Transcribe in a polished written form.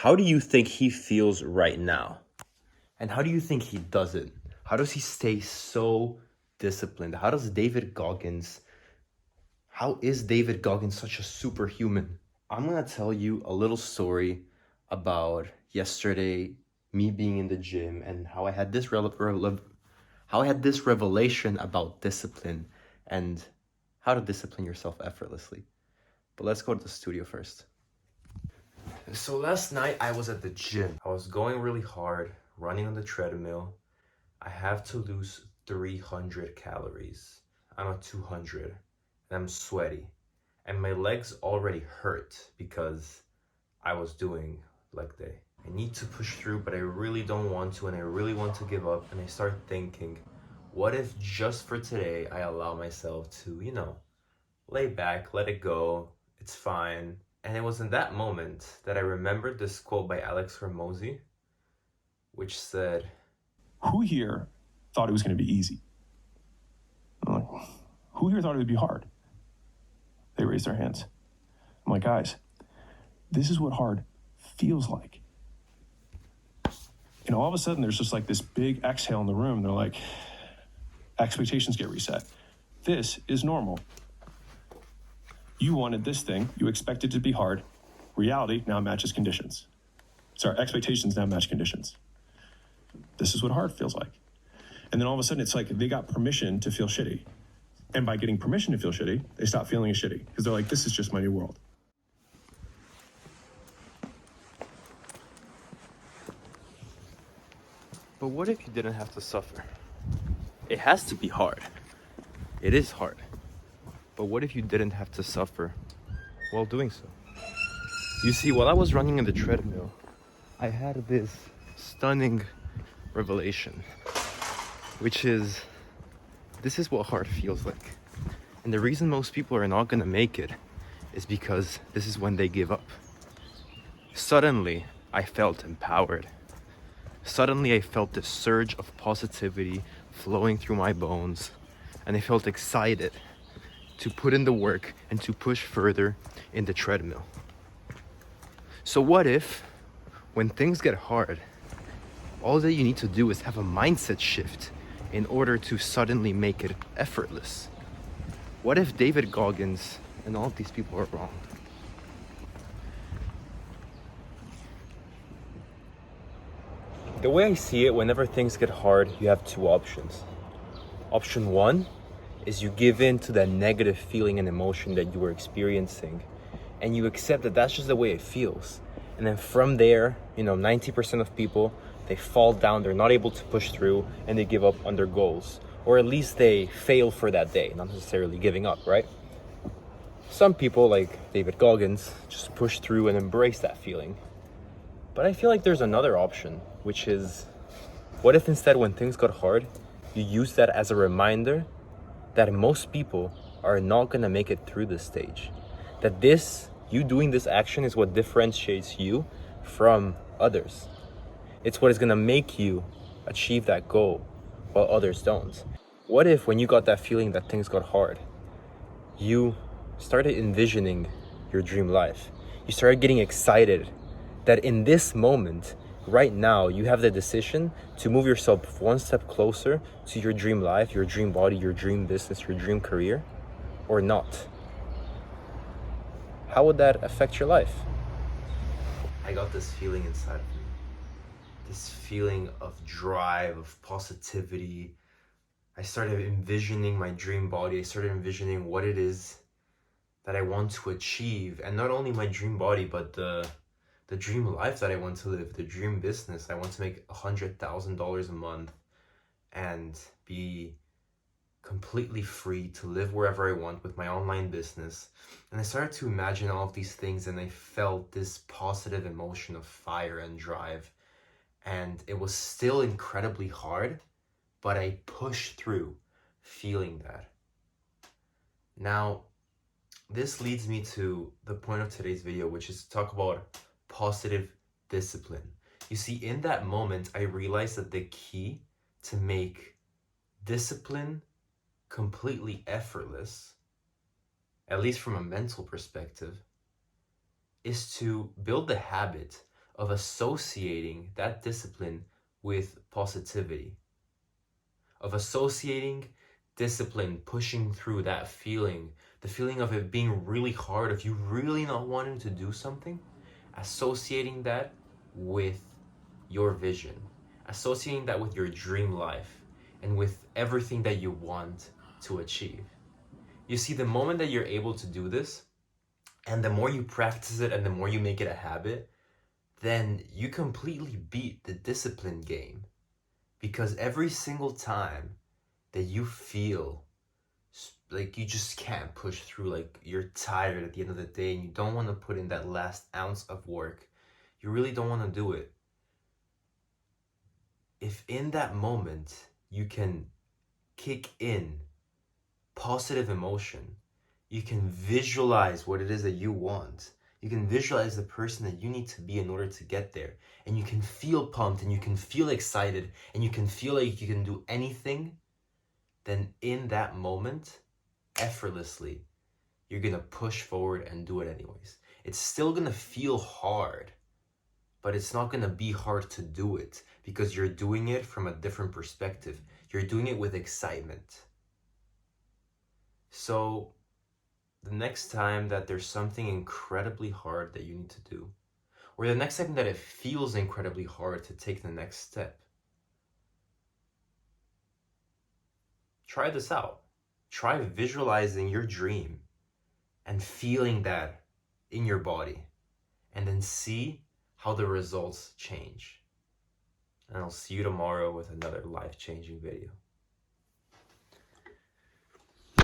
How do you think he feels right now? And how do you think he does it? How does he stay so disciplined? How is David Goggins such a superhuman? I'm gonna tell you a little story about yesterday, me being in the gym, and how I had this revelation about discipline and how to discipline yourself effortlessly. But let's go to the studio first. So last night I was at the gym. I was going really hard, running on the treadmill. I have to lose 300 calories. I'm at 200 and I'm sweaty. And my legs already hurt because I was doing leg day. I need to push through, but I really don't want to, and I really want to give up. And I start thinking, what if just for today I allow myself to, lay back, let it go, it's fine. And it was in that moment that I remembered this quote by Alex Hormozy, which said, who here thought it was going to be easy? I'm like, who here thought it would be hard? They raised their hands. I'm like, guys, this is what hard feels like. And all of a sudden, there's just like this big exhale in the room. They're like, expectations get reset. This is normal. You wanted this thing. You expected it to be hard. Reality now matches conditions. Sorry, expectations now match conditions. This is what hard feels like. And then all of a sudden, it's like they got permission to feel shitty. And by getting permission to feel shitty, they stop feeling shitty because they're like, this is just my new world. but what if you didn't have to suffer? It has to be hard. It is hard. But what if you didn't have to suffer while doing so? You see, while I was running in the treadmill, I had this stunning revelation, which is, this is what hard feels like. And the reason most people are not gonna make it is because this is when they give up. Suddenly, I felt empowered. Suddenly, I felt this surge of positivity flowing through my bones, and I felt excited to put in the work and to push further in the treadmill. So what if, when things get hard, all that you need to do is have a mindset shift in order to suddenly make it effortless? What if David Goggins and all of these people are wrong? The way I see it, whenever things get hard, you have two options. Option one is you give in to that negative feeling and emotion that you were experiencing, and you accept that that's just the way it feels. And then from there, 90% of people, they fall down, they're not able to push through, and they give up on their goals. Or at least they fail for that day, not necessarily giving up, right? Some people, like David Goggins, just push through and embrace that feeling. But I feel like there's another option, which is, what if instead when things got hard, you use that as a reminder that most people are not gonna make it through this stage? That you doing this action is what differentiates you from others. It's what is gonna make you achieve that goal while others don't. What if when you got that feeling that things got hard, you started envisioning your dream life? You started getting excited that in this moment, right now, you have the decision to move yourself one step closer to your dream life, your dream body, your dream business, your dream career, or not. How would that affect your life? I got this feeling inside of me. This feeling of drive, of positivity. I started envisioning my dream body. I started envisioning what it is that I want to achieve. And not only my dream body, but the dream life that I want to live, the dream business. I want to make $100,000 a month and be completely free to live wherever I want with my online business. And I started to imagine all of these things, and I felt this positive emotion of fire and drive. And it was still incredibly hard, but I pushed through feeling that. Now, this leads me to the point of today's video, which is to talk about positive discipline. You see, in that moment, I realized that the key to make discipline completely effortless, at least from a mental perspective, is to build the habit of associating that discipline with positivity, of associating discipline, pushing through that feeling, the feeling of it being really hard, of you really not wanting to do something, associating that with your vision, associating that with your dream life, and with everything that you want to achieve. You see, the moment that you're able to do this, and the more you practice it and the more you make it a habit, then you completely beat the discipline game. Because every single time that you feel like you just can't push through, like you're tired at the end of the day and you don't want to put in that last ounce of work, you really don't want to do it. If in that moment you can kick in positive emotion, you can visualize what it is that you want. You can visualize the person that you need to be in order to get there. And you can feel pumped and you can feel excited and you can feel like you can do anything. Then in that moment, effortlessly, you're going to push forward and do it anyways. It's still going to feel hard, but it's not going to be hard to do it because you're doing it from a different perspective. You're doing it with excitement. So the next time that there's something incredibly hard that you need to do, or the next time that it feels incredibly hard to take the next step, try this out. Try visualizing your dream and feeling that in your body, and then see how the results change. And I'll see you tomorrow with another life-changing video.